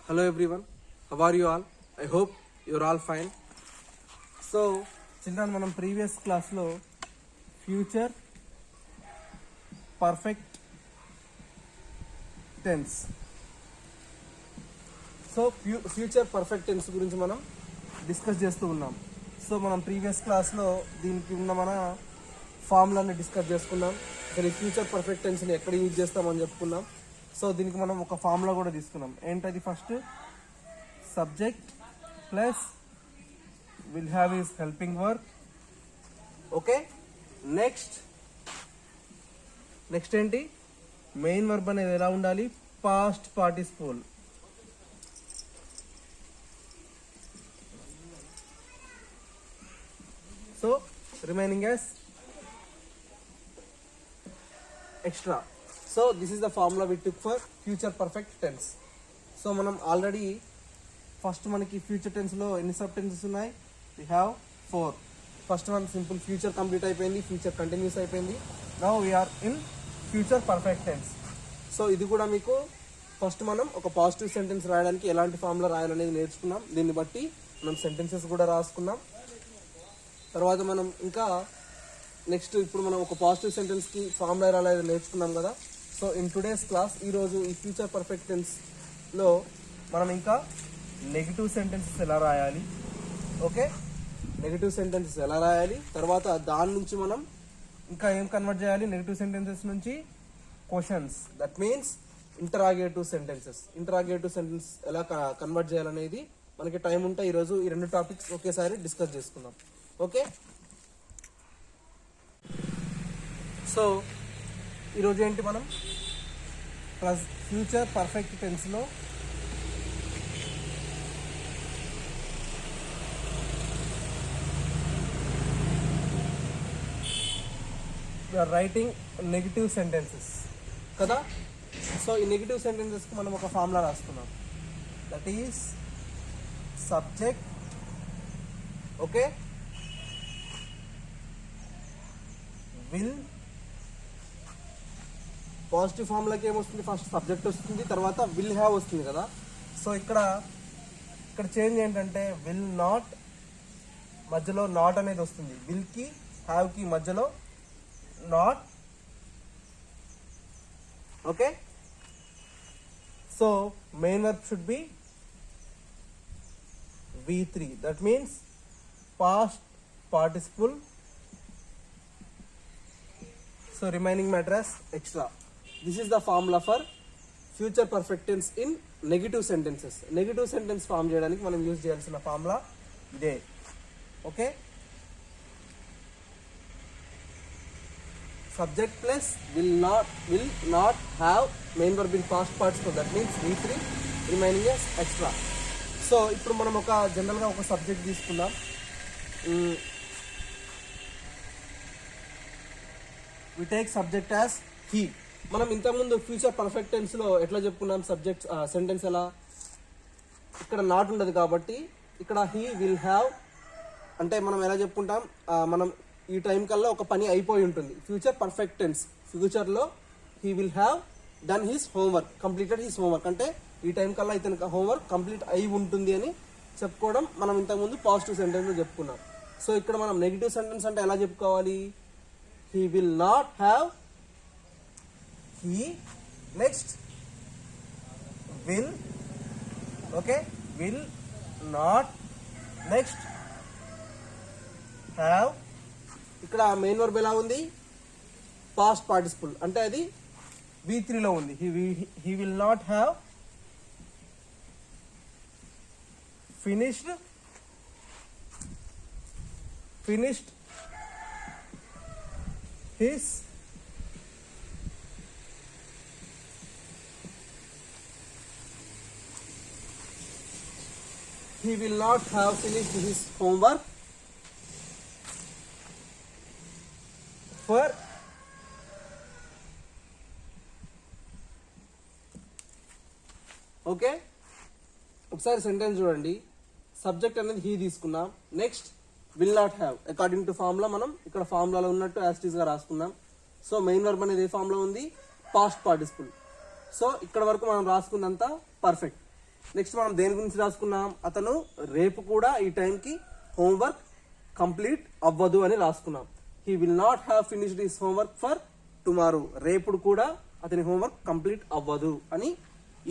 Hello everyone, how are you all? I hope you're all fine. So, children, మనం previous class లో future perfect tense. So future perfect tense గురించి మనం discuss చేస్తూ ఉన్నాం. So మనం previous క్లాస్లో దీనికి ఉన్న మన ఫార్ములాని డిస్కస్ చేసుకున్నాం. అసలు ఈ ఫ్యూచర్ పర్ఫెక్ట్ టెన్స్ని ఎక్కడ యూజ్ చేస్తామని చెప్పుకున్నాం. సో దీనికి మనం ఒక ఫార్ములా కూడా తీసుకున్నాం. ఏంటది? First subject plus will have is helping work. Okay, next ఏంటి? మెయిన్ వర్బ్ అనేది ఎలా ఉండాలి? Past participle. So remaining as extra. So this is the formula we took for future perfect tense. So మనం already first మనకి future టెన్స్లో ఎన్ని sub tenses ఉన్నాయి? we have 4. First one simple future complete అయిపోయింది, future continuous అయిపోయింది. Now we are in future perfect tense. So ఇది కూడా మీకు ఫస్ట్ మనం ఒక పాజిటివ్ సెంటెన్స్ రాయడానికి ఎలాంటి ఫార్ములా రాయాలనేది నేర్చుకున్నాం. దీన్ని బట్టి మనం సెంటెన్సెస్ కూడా రాసుకున్నాం. తర్వాత మనం ఇంకా నెక్స్ట్ ఇప్పుడు మనం ఒక పాజిటివ్ సెంటెన్స్కి ఫార్ములా రాయాలని నేర్చుకున్నాం కదా. సో ఇన్ టుడేస్ క్లాస్ ఈరోజు ఈ ఫ్యూచర్ పర్ఫెక్ట్ టెన్స్లో మనం ఇంకా నెగిటివ్ సెంటెన్సెస్ ఎలా రాయాలి, ఓకే, నెగిటివ్ సెంటెన్సెస్ ఎలా రాయాలి, తర్వాత దాని నుంచి మనం ఇంకా ఏం కన్వర్ట్ చేయాలి, నెగిటివ్ సెంటెన్సెస్ నుంచి questions, that means interrogative sentence ఎలా కన్వర్ట్ చేయాలనేది మనకి టైం ఉంటే ఈరోజు ఈ రెండు టాపిక్స్ ఒకేసారి డిస్కస్ చేసుకుందాం. ఓకే, సో ఈరోజు ఏంటి? మనం ఫ్యూచర్ పర్ఫెక్ట్ టెన్స్లో వీఆర్ రైటింగ్ నెగిటివ్ సెంటెన్సెస్ కదా. సో ఈ నెగిటివ్ సెంటెన్సెస్కి మనం ఒక ఫార్ములా రాస్తున్నాం. That is subject, okay, will. Positive ఫార్ములాకి ఏమొస్తుంది? ఫస్ట్ సబ్జెక్ట్ వస్తుంది, తర్వాత విల్ హ్యావ్ వస్తుంది కదా. సో ఇక్కడ చేంజ్ ఏంటంటే విల్ నాట్, మధ్యలో నాట్ అనేది వస్తుంది. విల్కి హ్యావ్కి మధ్యలో not, okay. So main verb should B V3, that means past participle. So remaining matter as extra. This is the formula for future perfect tense in negative sentences. Negative sentence form చేయడానికి మనం use చేయాల్సిన formula ఇదే. Okay, subject plus will not have main verb in past participle, that means V3, remaining as extra. So ఇప్పుడు మనం ఒక జనరల్గా ఒక subject తీసుకుందాం. we take subject as he. మనం ఇంతకుముందు ఫ్యూచర్ పర్ఫెక్ట్ టెన్స్లో ఎట్లా చెప్పుకున్నాం? సబ్జెక్ట్ సెంటెన్స్ ఎలా, ఇక్కడ నాట్ ఉండదు కాబట్టి ఇక్కడ హీ విల్ హ్యావ్ అంటే మనం ఎలా చెప్పుకుంటాం? మనం ఈ టైం కల్లా ఒక పని అయిపోయి ఉంటుంది. ఫ్యూచర్ పర్ఫెక్ట్ టెన్స్, ఫ్యూచర్లో he will have done his homework, completed his homework, అంటే ఈ టైం కల్లా ఇతనికి హోంవర్క్ కంప్లీట్ అయి ఉంటుంది అని చెప్పుకోవడం మనం ఇంతకుముందు పాజిటివ్ సెంటెన్స్లో చెప్పుకున్నాం. సో ఇక్కడ మనం నెగిటివ్ సెంటెన్స్ అంటే ఎలా చెప్పుకోవాలి? he will not have, he, next will, okay, will not, next have. ఇక్కడ మెయిన్ వర్బ్ ఎలా ఉంది? పాస్ట్ పార్టిసిపుల్, అంటే అది V3 లో ఉంది. he will not have finished his he will not have finished his homework for okay. ఒకసారి sentence చూడండి. Subject అనేది హీ తీసుకున్నాం. Next will not have, according to formula మనం ఇక్కడ ఫార్ములాలో ఉన్నట్టు యాజ్ ఇట్ ఈస్ గా రాసుకున్నాం. సో మెయిన్ వర్బ్ అనేది ఏ ఫార్ములా ఉంది? Past participle. సో ఇక్కడ వరకు మనం రాసుకున్నంత పర్ఫెక్ట్. నెక్స్ట్ మనం దేని గురించి రాసుకున్నాం, అతను రేపు కూడా ఈ టైంకి హోంవర్క్ కంప్లీట్ అవ్వదు అని రాసుకున్నాం. He will not have finished his homework for tomorrow. రేపుడు కూడా అతని హోంవర్క్ కంప్లీట్ అవ్వదు అని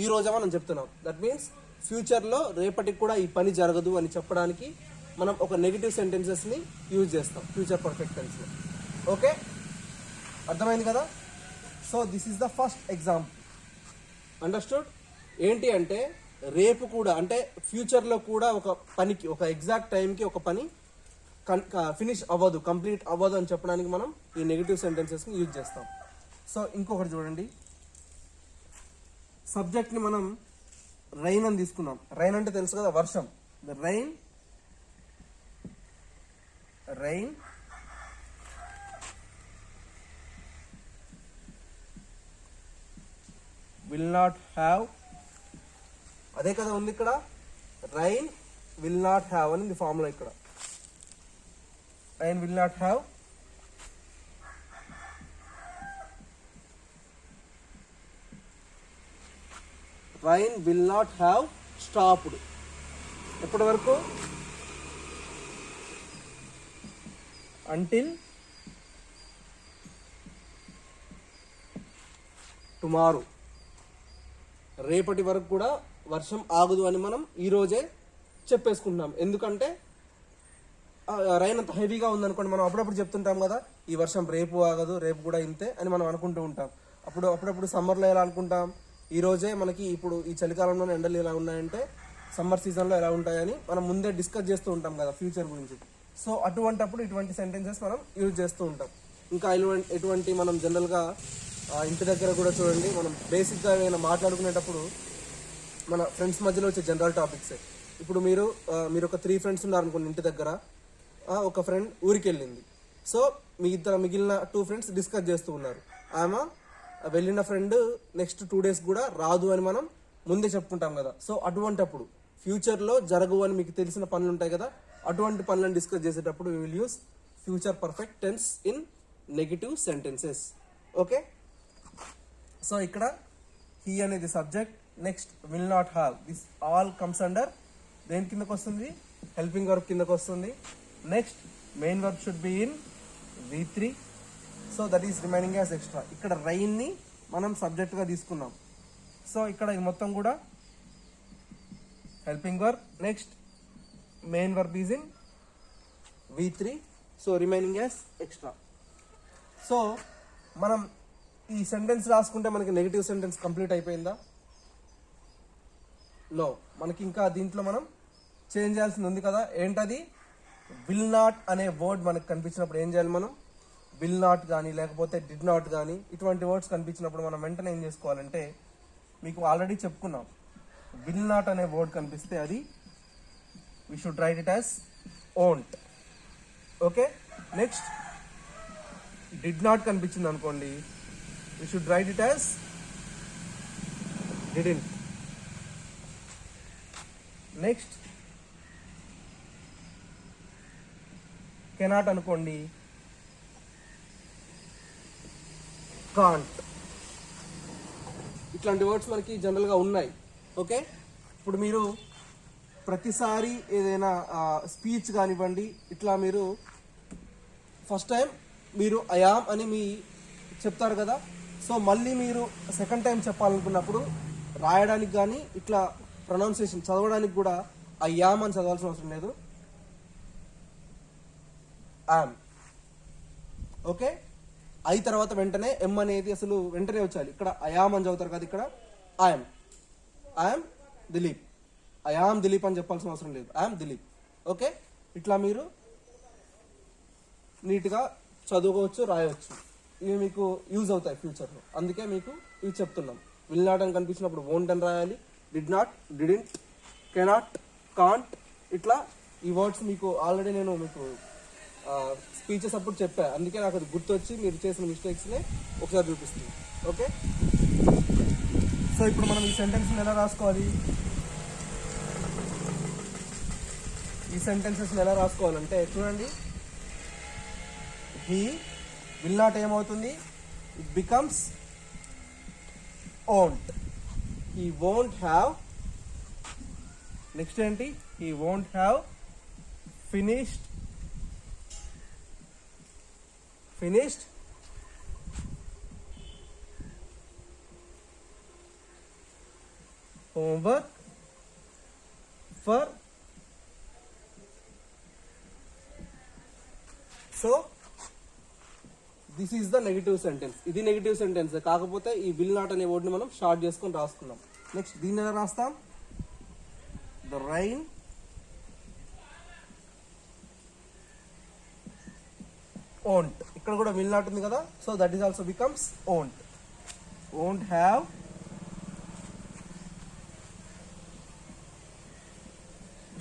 ఈ రోజే మనం చెప్తున్నాం. దట్ మీన్స్ ఫ్యూచర్ లో రేపటికి కూడా ఈ పని జరగదు అని చెప్పడానికి మనం ఒక నెగిటివ్ సెంటెన్సెస్ ని యూజ్ చేస్తాం ఫ్యూచర్ పర్ఫెక్ట్ టెన్స్ లో. ఓకే, అర్థమైంది కదా. So this is the first example. Understood? ఏంటి అంటే రేపు కూడా అంటే ఫ్యూచర్లో కూడా ఒక పనికి ఒక ఎగ్జాక్ట్ టైంకి ఒక పని ఫినిష్ అవ్వదు, కంప్లీట్ అవ్వదు అని చెప్పడానికి మనం ఈ నెగిటివ్ సెంటెన్సెస్ని యూజ్ చేస్తాం. సో ఇంకొకటి చూడండి, సబ్జెక్ట్ని మనం రైన్ అని తీసుకున్నాం. రైన్ అంటే తెలుసు కదా, వర్షం. Rain rain will not have, అదే కదా ఉంది ఇక్కడ, రైన్ విల్ నాట్ హ్యావ్ అని ఫార్ములా ఇక్కడ. Rain will not have rain will not have stopped. ఎప్పటి వరకు? Until tomorrow. రేపటి వరకు కూడా వర్షం ఆగదు అని మనం ఈరోజే చెప్పేసుకుంటున్నాం. ఎందుకంటే రైన్ అంత హెవీగా ఉందనుకోండి, మనం అప్పుడప్పుడు చెప్తుంటాం కదా ఈ వర్షం రేపు ఆగదు, రేపు కూడా ఇంతే అని మనం అనుకుంటూ ఉంటాం. అప్పుడప్పుడు సమ్మర్లో ఎలా అనుకుంటాం, ఈ రోజే మనకి ఇప్పుడు ఈ చలికాలంలోనే ఎండలు ఎలా ఉన్నాయంటే సమ్మర్ సీజన్లో ఎలా ఉంటాయని మనం ముందే డిస్కస్ చేస్తూ ఉంటాం కదా ఫ్యూచర్ గురించి. సో అటువంటప్పుడు ఇటువంటి సెంటెన్సెస్ మనం యూజ్ చేస్తూ ఉంటాం. ఇంకా ఎటువంటి మనం జనరల్గా ఇంటి దగ్గర కూడా చూడండి, మనం బేసిక్గా ఏమైనా మాట్లాడుకునేటప్పుడు మన ఫ్రెండ్స్ మధ్యలో వచ్చే జనరల్ టాపిక్సే. ఇప్పుడు మీరు ఒక 3 ఫ్రెండ్స్ ఉన్నారనుకోండి ఇంటి దగ్గర, ఒక ఫ్రెండ్ ఊరికి వెళ్ళింది. సో మిగిలిన 2 ఫ్రెండ్స్ డిస్కస్ చేస్తూ ఉన్నారు. ఆమె వెళ్ళిన ఫ్రెండ్ నెక్స్ట్ 2 days కూడా రాదు అని మనం ముందే చెప్పుకుంటాం కదా. సో అటువంటప్పుడు ఫ్యూచర్లో జరగు అని మీకు తెలిసిన పనులు ఉంటాయి కదా, అటువంటి పనులను డిస్కస్ చేసేటప్పుడు we will use future perfect tense in negative sentences. Okay, so ఇక్కడ హీ అనేది subject, next will not have, this all comes under దేని కిందకు వస్తుంది, హెల్పింగ్ వర్బ్ కిందకు వస్తుంది. Next main verb should be in V3, so that is remaining as extra. ఇక్కడ rain ని మనం సబ్జెక్ట్ గా తీసుకున్నాం. సో ఇక్కడ ఇది మొత్తం కూడా helping verb, next main verb is in V3, so remaining as extra. So మనం ఈ సెంటెన్స్ రాసుకుంటే మనకి నెగిటివ్ సెంటెన్స్ కంప్లీట్ అయిపోయిందా? నో, మనకి ఇంకా దీంట్లో మనం చేంజ్ చేయాల్సింది ఉంది కదా. ఏంటది? విల్ నాట్ అనే వర్డ్ మనకు కనిపించినప్పుడు ఏం చేయాలి మనం? విల్ నాట్ కానీ లేకపోతే డిడ్ నాట్ కానీ ఇటువంటి వర్డ్స్ కనిపించినప్పుడు మనం వెంటనే ఏం చేసుకోవాలంటే, మీకు ఆల్రెడీ చెప్పుకున్నాం, విల్ నాట్ అనే వర్డ్ కనిపిస్తే అది we should write it as won't. Okay, next did not కనిపించింది అనుకోండి, we should write it as didn't. Next cannot అనుకోండి, కాంట్. ఇట్లాంటి వర్డ్స్ మనకి జనరల్గా ఉన్నాయి. ఓకే, ఇప్పుడు మీరు ప్రతిసారి ఏదైనా స్పీచ్ కానివ్వండి, ఇట్లా మీరు ఫస్ట్ టైం మీరు ఐయామ్ అని మీ చెప్తారు కదా. సో మళ్ళీ మీరు సెకండ్ టైం చెప్పాలనుకున్నప్పుడు రాయడానికి కానీ ఇట్లా ప్రొనౌన్సియేషన్ చదవడానికి కూడా ఐయామ్ అని చదవాల్సిన అవసరం లేదు, యామ్. ఓకే, ఐ తర్వాత వెంటనే ఎం అనేది అసలు వెంటనే వచ్చాలి. ఇక్కడ ఐయామ్ అని చదువుతారు కదా, ఇక్కడ ఐఎమ్ దిలీప్, ఐయామ్ దిలీప్ అని చెప్పాల్సిన అవసరం లేదు, ఐఎమ్ దిలీప్. ఓకే, ఇట్లా మీరు నీట్గా చదువుకోవచ్చు, రాయవచ్చు. ఇవి మీకు యూజ్ అవుతాయి ఫ్యూచర్లో, అందుకే మీకు ఇవి చెప్తున్నాం. విల్ నాట్ అని కనిపించినప్పుడు వోంట్ అని రాయాలి, did not, didn't, cannot, can't, ఇట్లా ఈ వర్డ్స్ మీకు ఆల్రెడీ నేను మీకు స్పీచెస్ అప్పుడు చెప్పా, అందుకే నాకు అది గుర్తొచ్చి మీరు చేసిన మిస్టేక్స్ని ఒకసారి చూపిస్తుంది. ఓకే, సో ఇప్పుడు మనం ఈ సెంటెన్స్ని ఎలా రాసుకోవాలి, ఈ సెంటెన్సెస్ని ఎలా రాసుకోవాలంటే చూడండి, హీ విల్ నాట్ ఏమవుతుంది, it becomes won't. He won't have next ఏంటి, he won't have finished homework for so this is the negative sentence. ఇది నెగిటివ్ సెంటెన్స్, కాకపోతే ఈ విల్ నాట్ అనే వర్డ్ని మనం షార్ట్ చేసుకొని రాసుకున్నాం. నెక్స్ట్ దీన్ని ఎలా రాస్తాం, ద రైన్ won't, ఇక్కడ కూడా విల్ నాట్ ఉంది కదా, so that is also becomes won't have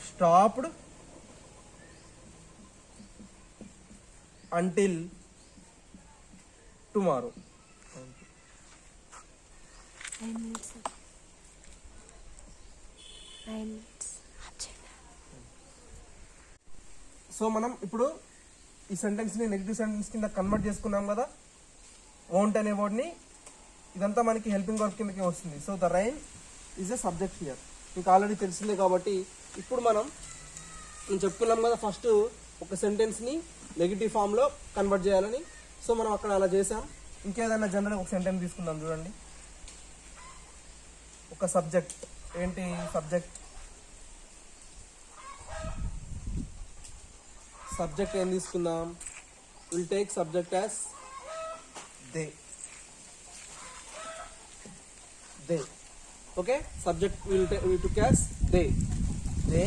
stopped until tomorrow. 9 minutes. 9 minutes. So మనం ఇప్పుడు ఈ సెంటెన్స్ని నెగిటివ్ సెంటెన్స్ కింద కన్వర్ట్ చేసుకున్నాం కదా, వోంట్ అనే వర్డ్ని. ఇదంతా మనకి హెల్పింగ్ వర్క్ కిందకి వస్తుంది. So the rain is a subject here, మీకు ఆల్రెడీ తెలిసిందే కాబట్టి ఇప్పుడు మనం చెప్పుకున్నాం కదా ఫస్ట్ ఒక సెంటెన్స్ని నెగిటివ్ ఫామ్లో కన్వర్ట్ చేయాలని. సో మనం అక్కడ అలా చేసాం. ఇంకేదైనా జనరల్ ఒక సెంటెన్స్ తీసుకుందాం చూడండి. ఒక సబ్జెక్ట్, ఏంటి సబ్జెక్ట్ ఏం తీసుకుందాం, will take subject as they. Okay, subject will take as they. They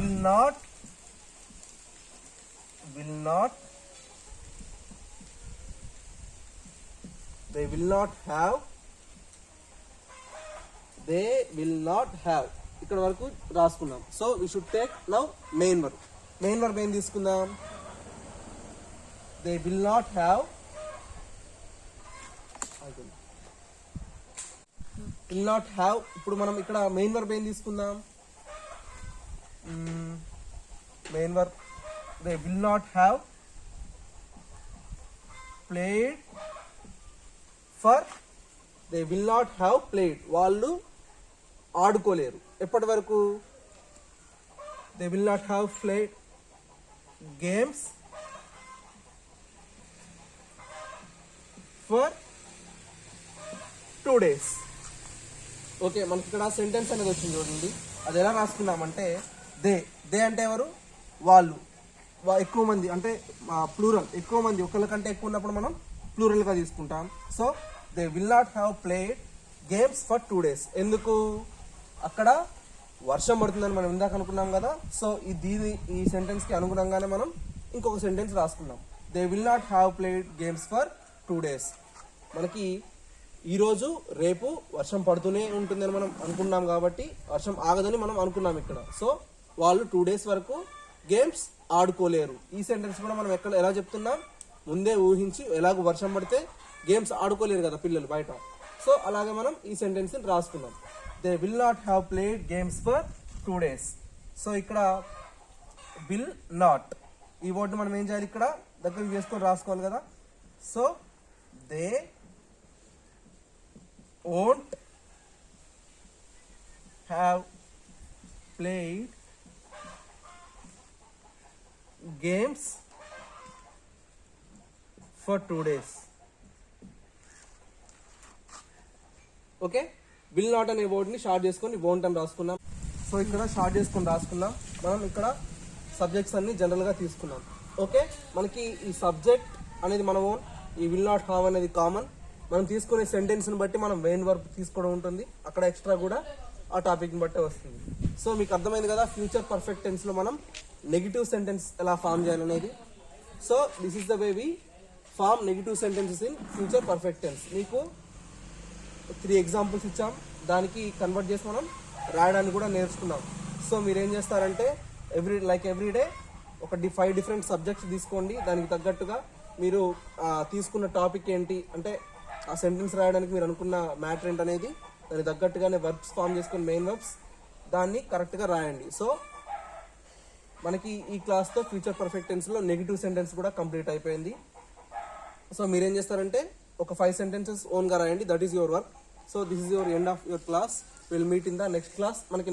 will not have ఇక్కడ వరకు రాసుకున్నాం. So we should take now main verb ఏం తీసుకుందాం, దే విల్ నాట్ హ్యావ్ ఇప్పుడు మనం ఇక్కడ మెయిన్ వర్బ్ ఏం తీసుకుందాం, main verb they will not have played వాళ్ళు ఆడుకోలేరు. ఎప్పటి వరకు, they will not have played games for 2 days. Okay, మనకి ఇక్కడ సెంటెన్స్ అనేది వచ్చింది చూడండి. అది ఎలా రాసుకున్నామంటే దే అంటే ఎవరు, వాళ్ళు, ఎక్కువ మంది అంటే ప్లూరల్, ఎక్కువ మంది, ఒకళ్ళకంటే ఎక్కువ ఉన్నప్పుడు మనం ప్లూరల్గా తీసుకుంటాం. So they will not have played games for 2 days. ఎందుకు, అక్కడ వర్షం పడుతుందని మనం ఇందాక అనుకున్నాం కదా. సో ఈ సెంటెన్స్కి అనుగుణంగానే మనం ఇంకొక సెంటెన్స్ రాసుకున్నాం, they will not have played games for 2 days. మనకి ఈరోజు రేపు వర్షం పడుతూనే ఉంటుందని మనం అనుకున్నాం కాబట్టి వర్షం ఆగదని మనం అనుకున్నాం ఇక్కడ. సో వాళ్ళు 2 days వరకు గేమ్స్ ఆడుకోలేరు. ఈ సెంటెన్స్ కూడా మనం ఎలా చెప్తున్నాం, ముందే ఊహించి, ఎలాగో వర్షం పడితే గేమ్స్ ఆడుకోలేరు కదా పిల్లలు బయట. సో అలాగే మనం ఈ సెంటెన్స్ని రాసుకున్నాం, they will not have played games for 2 days. So ఇక్కడ విల్ నాట్ ఈ వర్డ్ మనం ఏం చేయాలి, ఇక్కడ దగ్గర చేసుకొని రాసుకోవాలి కదా. So they won't have played games for 2 days. Okay, will not అనే వర్డ్ని షార్ట్ చేసుకొని won't అని రాసుకున్నాం. సో ఇక్కడ షార్ట్ చేసుకొని రాసుకున్నాం. మనం ఇక్కడ సబ్జెక్ట్స్ అన్ని జనరల్గా తీసుకున్నాం. ఓకే, మనకి ఈ సబ్జెక్ట్ అనేది మనం ఓన్, ఈ విల్ నాట్ హ్యావ్ అనేది కామన్. మనం తీసుకునే సెంటెన్స్ని బట్టి మనం మెయిన్ వర్బ్ తీసుకోవడం ఉంటుంది, అక్కడ ఎక్స్ట్రా కూడా ఆ టాపిక్ని బట్టే వస్తుంది. సో మీకు అర్థమైంది కదా ఫ్యూచర్ పర్ఫెక్ట్ టెన్స్లో మనం నెగిటివ్ సెంటెన్స్ ఎలా ఫామ్ చేయాలనేది. So this is the way we form negative sentences in future perfect tense. మీకు 3 ఎగ్జాంపుల్స్ ఇచ్చాం, దానికి కన్వర్ట్ చేసి మనం రాయడానికి కూడా నేర్చుకున్నాం. సో మీరు ఏం చేస్తారంటే ఎవ్రీ డే ఒక 5 డిఫరెంట్ సబ్జెక్ట్స్ తీసుకోండి. దానికి తగ్గట్టుగా మీరు తీసుకున్న టాపిక్ ఏంటి అంటే ఆ సెంటెన్స్ రాయడానికి మీరు అనుకున్న మ్యాటర్ ఏంటనేది దానికి తగ్గట్టుగానే వర్బ్స్ ఫామ్ చేసుకుని మెయిన్ వర్బ్స్ దాన్ని కరెక్ట్గా రాయండి. సో మనకి ఈ క్లాస్తో ఫ్యూచర్ పర్ఫెక్ట్ టెన్స్లో నెగిటివ్ సెంటెన్స్ కూడా కంప్లీట్ అయిపోయింది. సో మీరేం చేస్తారంటే ఒక 5 sentences ఓన్గా రాయండి, that is your work. So this is your end of your class. Will meet in the next class. మనకి